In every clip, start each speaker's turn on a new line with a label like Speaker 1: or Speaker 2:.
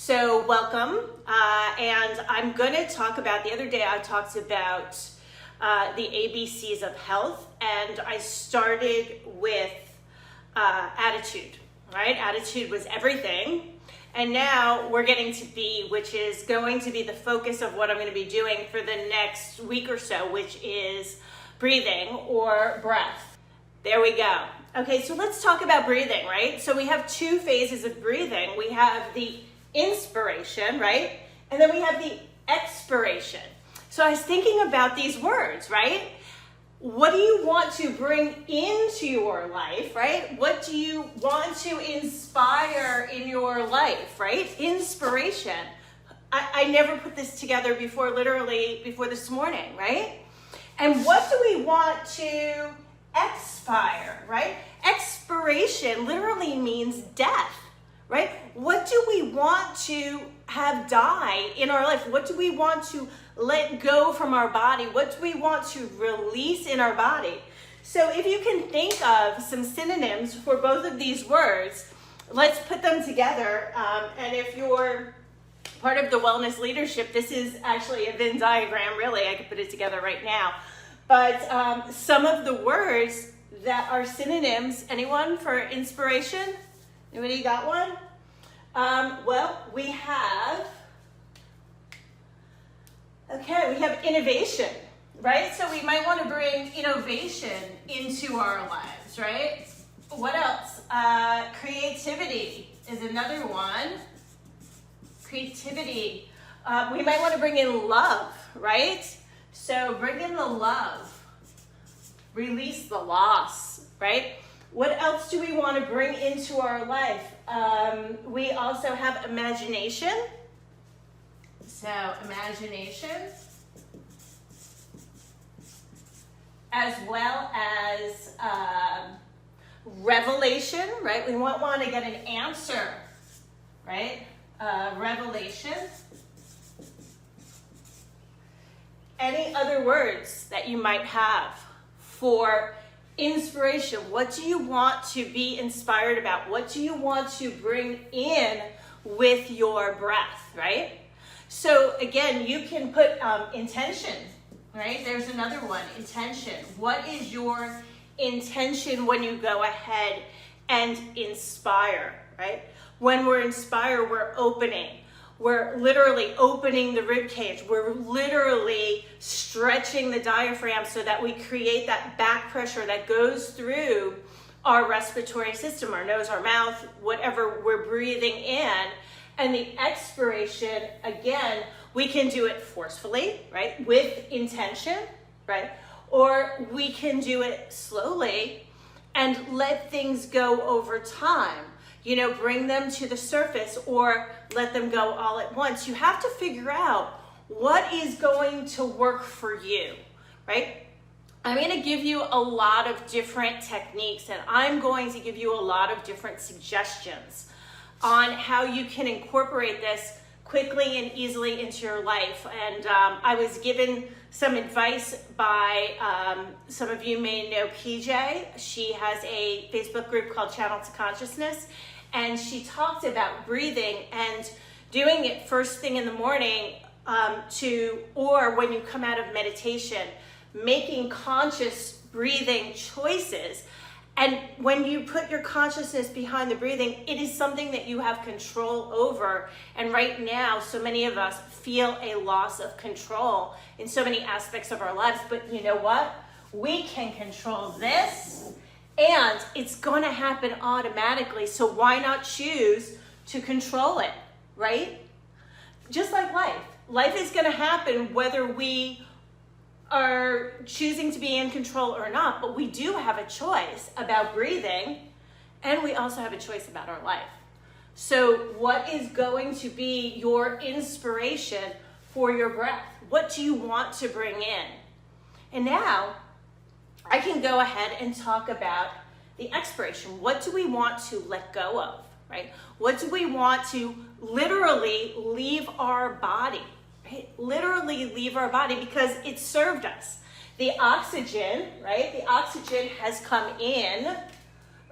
Speaker 1: So welcome, and I'm going to talk about, the other day I talked about the ABCs of health, and I started with attitude, right? Attitude was everything, and now we're getting to B, which is going to be the focus of what I'm going to be doing for the next week or so, which is breathing or breath. There we go. Okay, so let's talk about breathing, right? So we have two phases of breathing. We have the inspiration, right? And then we have the expiration. So I was thinking about these words, right? What do you want to bring into your life, right? What do you want to inspire in your life, right? Inspiration. I never put this together before, literally before this morning, right? And what do we want to expire, right? Expiration literally means death, right? What do we want to have die in our life? What do we want to let go from our body? What do we want to release in our body? So if you can think of some synonyms for both of these words, let's put them together. And if you're part of the wellness leadership, this is actually a Venn diagram, really. I could put it together right now. But some of the words that are synonyms, anyone for inspiration? Anybody got one? Well, we have innovation, right? So we might want to bring innovation into our lives, right? What else? Creativity is another one. Creativity. We might want to bring in love, right? So bring in the love. Release the loss, right? What else do we want to bring into our life? We also have imagination. So imagination, as well as revelation, right? We might want to get an answer, right? Revelation. Any other words that you might have for inspiration? What do you want to be inspired about? What do you want to bring in with your breath, right? So again, you can put intention, right? There's another one, intention. What is your intention when you go ahead and inspire, right? When we're inspired, we're opening. We're literally opening the rib cage. We're literally stretching the diaphragm so that we create that back pressure that goes through our respiratory system, our nose, our mouth, whatever we're breathing in. And the expiration, again, we can do it forcefully, right? With intention, right? Or we can do it slowly and let things go over time. You know, bring them to the surface or let them go all at once. You have to figure out what is going to work for you, right? I'm going to give you a lot of different techniques, and I'm going to give you a lot of different suggestions on how you can incorporate this quickly and easily into your life. And I was given some advice by, some of you may know PJ. She has a Facebook group called Channel to Consciousness. And she talked about breathing and doing it first thing in the morning or when you come out of meditation, making conscious breathing choices. And when you put your consciousness behind the breathing, it is something that you have control over. And right now, so many of us feel a loss of control in so many aspects of our lives. But you know what? We can control this. And it's going to happen automatically, so why not choose to control it, right? Just like life. Life is going to happen whether we are choosing to be in control or not, but we do have a choice about breathing, and we also have a choice about our life. So what is going to be your inspiration for your breath? What do you want to bring in? And now, I can go ahead and talk about the expiration. What do we want to let go of, right? What do we want to literally leave our body, right? Literally leave our body because it served us. The oxygen, right? The oxygen has come in,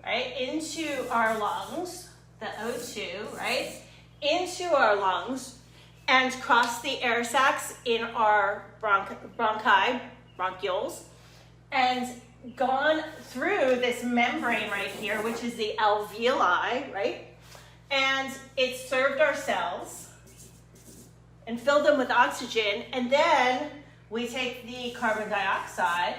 Speaker 1: right, into our lungs, the O2, right? into our lungs and crossed the air sacs in our bronchioles, and gone through this membrane right here, which is the alveoli, right? And it served our cells and filled them with oxygen, and then we take the carbon dioxide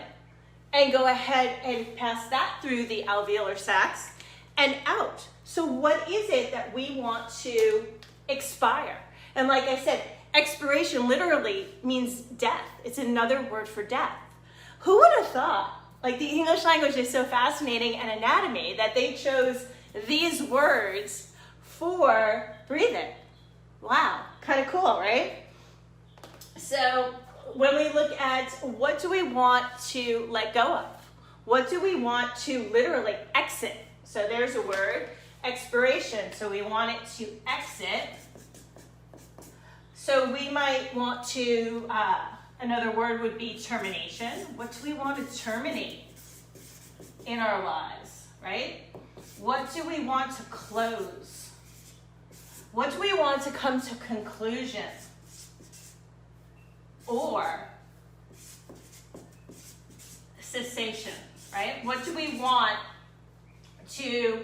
Speaker 1: and go ahead and pass that through the alveolar sacs and out. So what is it that we want to expire? And like I said, expiration literally means death. It's another word for death. Who would have thought, like the English language is so fascinating, and anatomy, that they chose these words for breathing? Wow, kind of cool, right? So when we look at what do we want to let go of? What do we want to literally exit? So there's a word, expiration. So we want it to exit. So we might want to, another word would be termination. What do we want to terminate in our lives, right? What do we want to close? What do we want to come to conclusion? Or cessation, right? What do we want to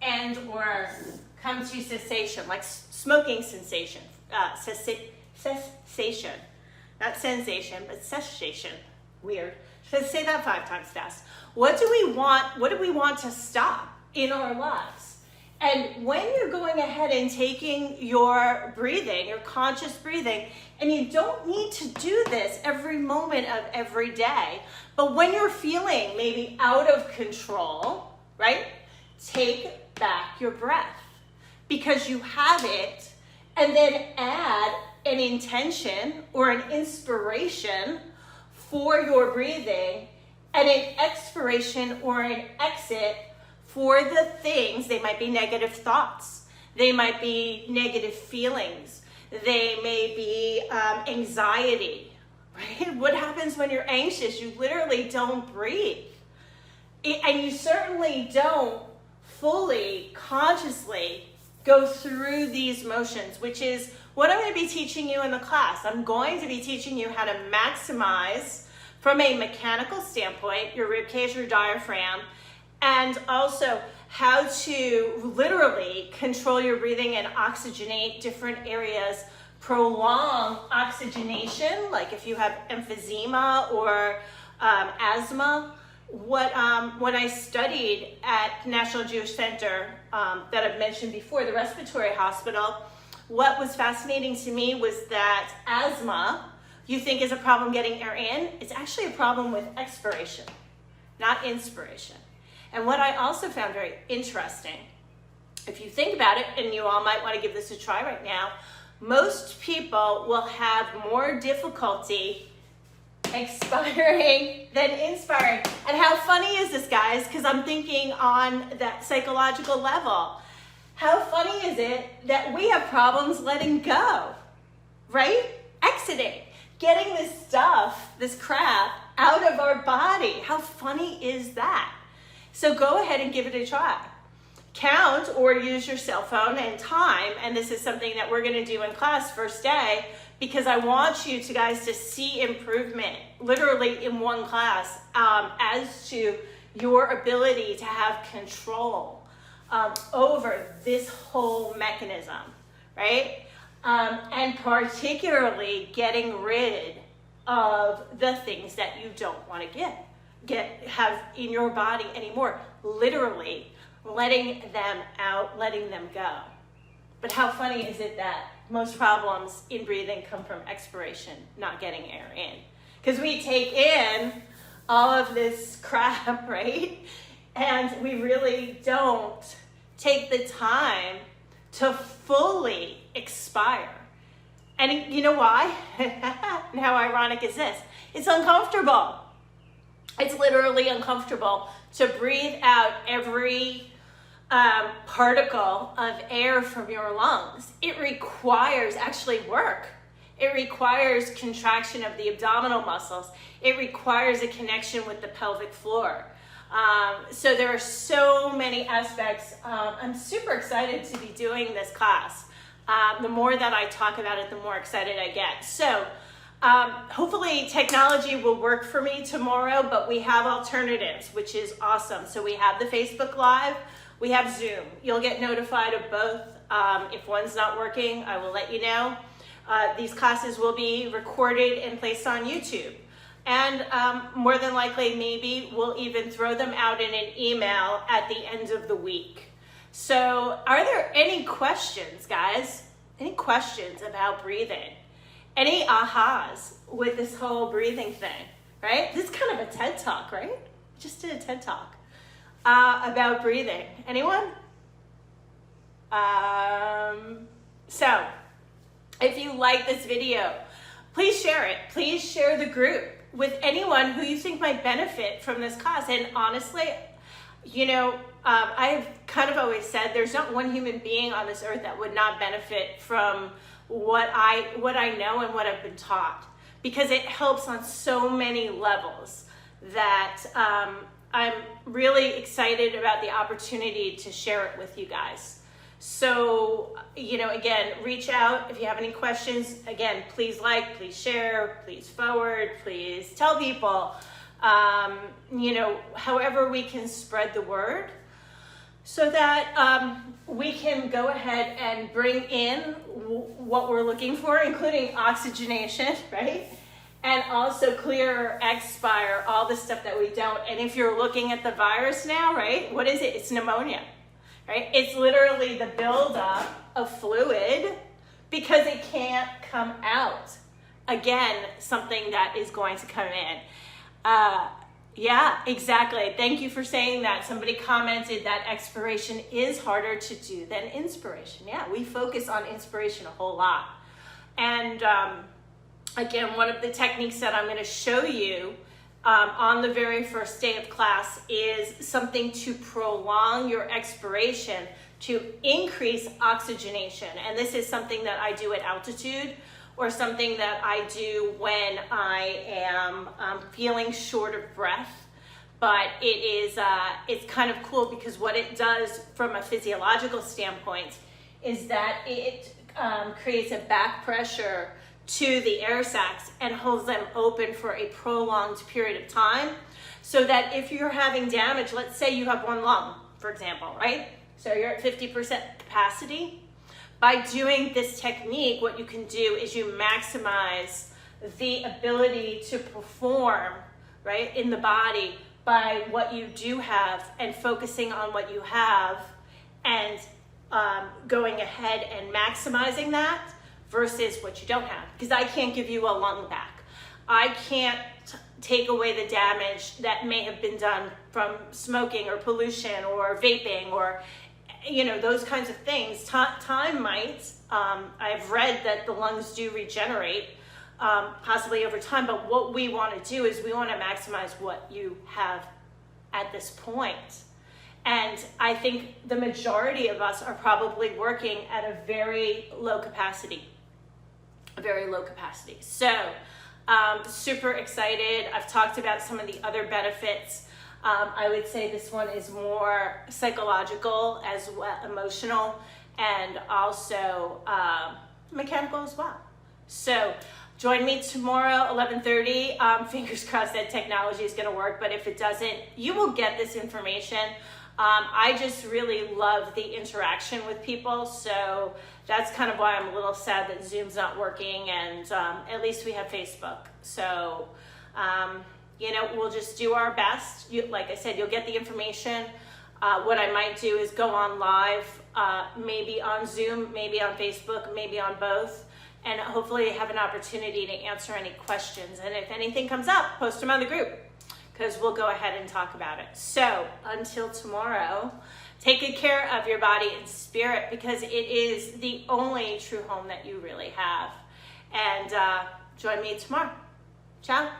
Speaker 1: end or come to cessation, like smoking cessation, cessation, not sensation, but cessation. Weird. Let's say that 5 times fast. What do we want to stop in our lives? And when you're going ahead and taking your breathing, your conscious breathing, and you don't need to do this every moment of every day, but when you're feeling maybe out of control, right? Take back your breath because you have it, and then add an intention or an inspiration for your breathing and an expiration or an exit for the things. They might be negative thoughts. They might be negative feelings. They may be anxiety, right? What happens when you're anxious? You literally don't breathe. And you certainly don't fully, consciously go through these motions, which is what I'm going to be teaching you in the class. I'm going to be teaching you how to maximize, from a mechanical standpoint, your rib cage, your diaphragm, and also how to literally control your breathing and oxygenate different areas, prolong oxygenation, like if you have emphysema or asthma. What I studied at National Jewish Center that I've mentioned before, the respiratory hospital, what was fascinating to me was that asthma, you think is a problem getting air in, it's actually a problem with expiration, not inspiration. And what I also found very interesting, if you think about it, and you all might want to give this a try right now, most people will have more difficulty expiring than inspiring. And how funny is this, guys? Because I'm thinking on that psychological level. How funny is it that we have problems letting go, right? Exiting, getting this stuff, this crap out of our body. How funny is that? So go ahead and give it a try. Count or use your cell phone and time, and this is something that we're going to do in class first day, because I want you to guys to see improvement literally in one class as to your ability to have control over this whole mechanism, right? And particularly getting rid of the things that you don't want to have in your body anymore, literally letting them out, letting them go. But how funny is it that most problems in breathing come from expiration, not getting air in? Because we take in all of this crap, right? And we really don't take the time to fully expire. And you know why? And how ironic is this? It's uncomfortable. It's literally uncomfortable to breathe out every particle of air from your lungs. It requires actually work. It requires contraction of the abdominal muscles. It requires a connection with the pelvic floor. So there are so many aspects. I'm super excited to be doing this class. The more that I talk about it, the more excited I get. So hopefully technology will work for me tomorrow, but we have alternatives, which is awesome. So we have the Facebook Live, we have Zoom. You'll get notified of both. If one's not working, I will let you know. These classes will be recorded and placed on YouTube. And more than likely, maybe we'll even throw them out in an email at the end of the week. So are there any questions, guys? Any questions about breathing? Any ahas with this whole breathing thing, right? This is kind of a TED Talk, right? Just did a TED Talk about breathing. Anyone? So if you like this video, please share it. Please share the group with anyone who you think might benefit from this class. And honestly, you know, I've kind of always said there's not one human being on this earth that would not benefit from what I know and what I've been taught, because it helps on so many levels that I'm really excited about the opportunity to share it with you guys. So, you know, again, reach out if you have any questions. Again, please like, please share, please forward, please tell people, you know, however we can spread the word so that we can go ahead and bring in what we're looking for, including oxygenation, right? And also clear, expire, all the stuff that we don't. And if you're looking at the virus now, right, what is it? It's pneumonia. Right? It's literally the buildup of fluid because it can't come out. Again, something that is going to come in. Yeah, exactly. Thank you for saying that. Somebody commented that expiration is harder to do than inspiration. Yeah, we focus on inspiration a whole lot. And again, one of the techniques that I'm going to show you on the very first day of class is something to prolong your expiration, to increase oxygenation. And this is something that I do at altitude, or something that I do when I am feeling short of breath. But it's kind of cool because what it does from a physiological standpoint is that it creates a back pressure to the air sacs and holds them open for a prolonged period of time, so that if you're having damage, let's say you have one lung, for example, right? So you're at 50% capacity. By doing this technique, what you can do is you maximize the ability to perform, right, in the body by what you do have and focusing on what you have and going ahead and maximizing that versus what you don't have. Because I can't give you a lung back. I can't take away the damage that may have been done from smoking or pollution or vaping or, you know, those kinds of things. Time might. I've read that the lungs do regenerate, possibly over time, but what we want to do is we want to maximize what you have at this point. And I think the majority of us are probably working at a very low capacity. So super excited. I've talked about some of the other benefits. I would say this one is more psychological as well, emotional, and also mechanical as well. So join me tomorrow, 11:30. Fingers crossed that technology is going to work, but if it doesn't, you will get this information. I just really love the interaction with people, so that's kind of why I'm a little sad that Zoom's not working, and at least we have Facebook. So, you know, we'll just do our best. Like I said, you'll get the information. What I might do is go on live, maybe on Zoom, maybe on Facebook, maybe on both, and hopefully have an opportunity to answer any questions. And if anything comes up, post them on the group, because we'll go ahead and talk about it. So until tomorrow, take good care of your body and spirit, because it is the only true home that you really have. And join me tomorrow. Ciao.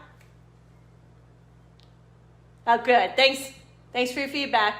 Speaker 1: Oh, good. Thanks for your feedback.